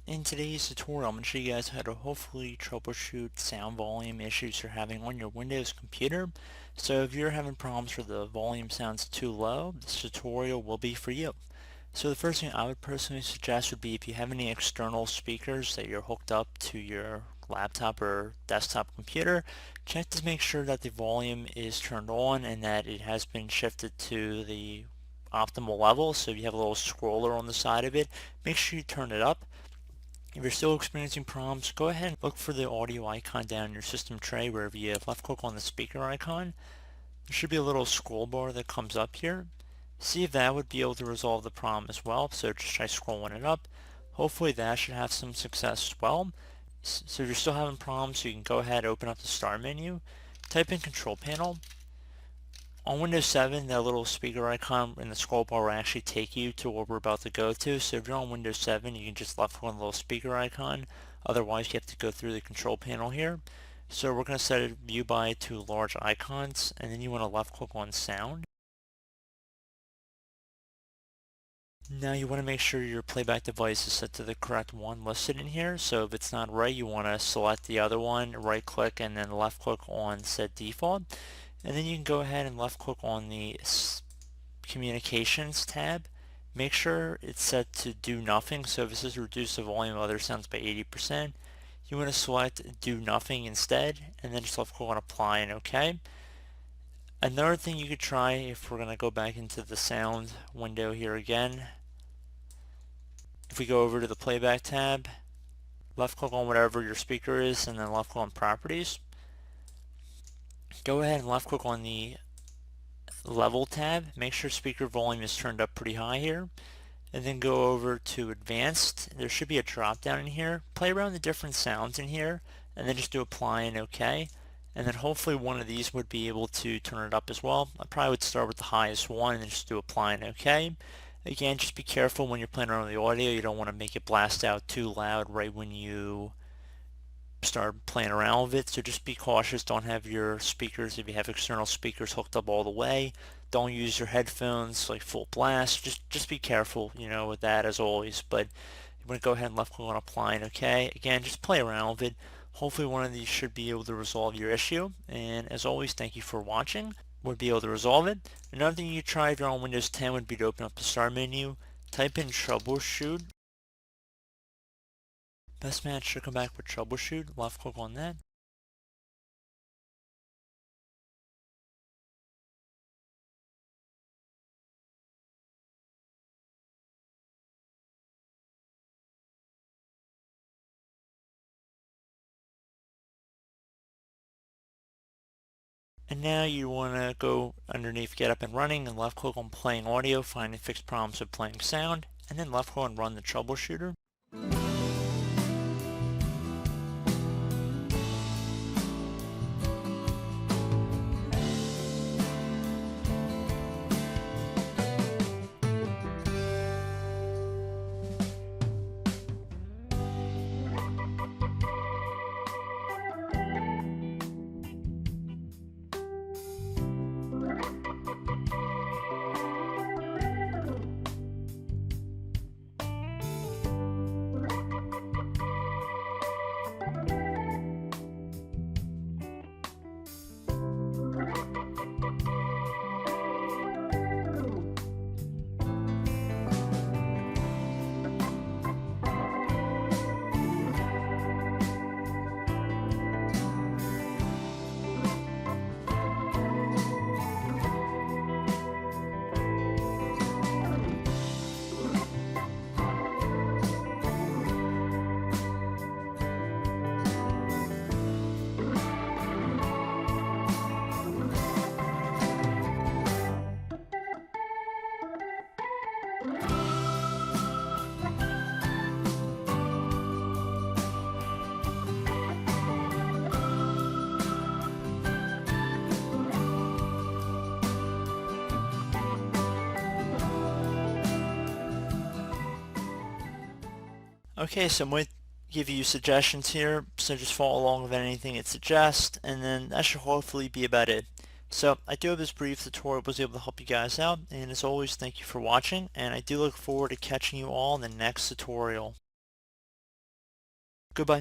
In today's tutorial, I'm going to show you guys how to hopefully troubleshoot sound volume issues you're having on your Windows computer. So if you're having problems where the volume sounds too low, this tutorial will be for you. So the first thing I would personally suggest would be if you have any external speakers that you're hooked up to your laptop or desktop computer, check to make sure that the volume is turned on and that it has been shifted to the optimal level. So if you have a little scroller on the side of it, make sure you turn it up. If you're still experiencing problems, go ahead and look for the audio icon down in your system tray wherever you have left click on the speaker icon. There should be a little scroll bar that comes up here. See if that would be able to resolve the problem as well. So just try scrolling it up. Hopefully that should have some success as well. So if you're still having problems, you can go ahead and open up the start menu, type in control panel. On Windows 7, that little speaker icon in the scroll bar will actually take you to where we're about to go to. So if you're on Windows 7, you can just left click on the little speaker icon. Otherwise, you have to go through the control panel here. So we're going to set a view by to large icons, and then you want to left click on sound. Now you want to make sure your playback device is set to the correct one listed in here. So if it's not right, you want to select the other one, right click, and then left click on set default. And then you can go ahead and left click on the communications tab. Make sure it's set to do nothing. So if it says reduce the volume of other sounds by 80%, you want to select do nothing instead, and then just left click on apply and OK. Another thing you could try, if we're going to go back into the sound window here again, if we go over to the playback tab, left click on whatever your speaker is, and then left click on properties. Go ahead and left click on the level tab. Make sure speaker volume is turned up pretty high here. And then go over to advanced. There should be a drop down in here. Play around the different sounds in here and then just do apply and OK. And then hopefully one of these would be able to turn it up as well. I probably would start with the highest one and then just do apply and OK. Again, just be careful when you're playing around with the audio. You don't want to make it blast out too loud right when you start playing around with it. So just be cautious. Don't have your speakers, if you have external speakers, hooked up all the way. Don't use your headphones like full blast. Just be careful, with that as always. But you want to go ahead and left click on apply and OK. Again, just play around with it. Hopefully one of these should be able to resolve your issue. And as always, thank you for watching. Would be able to resolve it. Another thing you try if you're on Windows 10 would be to open up the start menu, type in troubleshoot. Best match should come back with troubleshoot. Left click on that. And now you want to go underneath get up and running and left click on playing audio, find and fix problems with playing sound, and then left click on run the troubleshooter. Okay, so I'm going to give you suggestions here, so just follow along with anything it suggests, and then that should hopefully be about it. So I do hope this brief tutorial was able to help you guys out, and as always, thank you for watching, and I do look forward to catching you all in the next tutorial. Goodbye.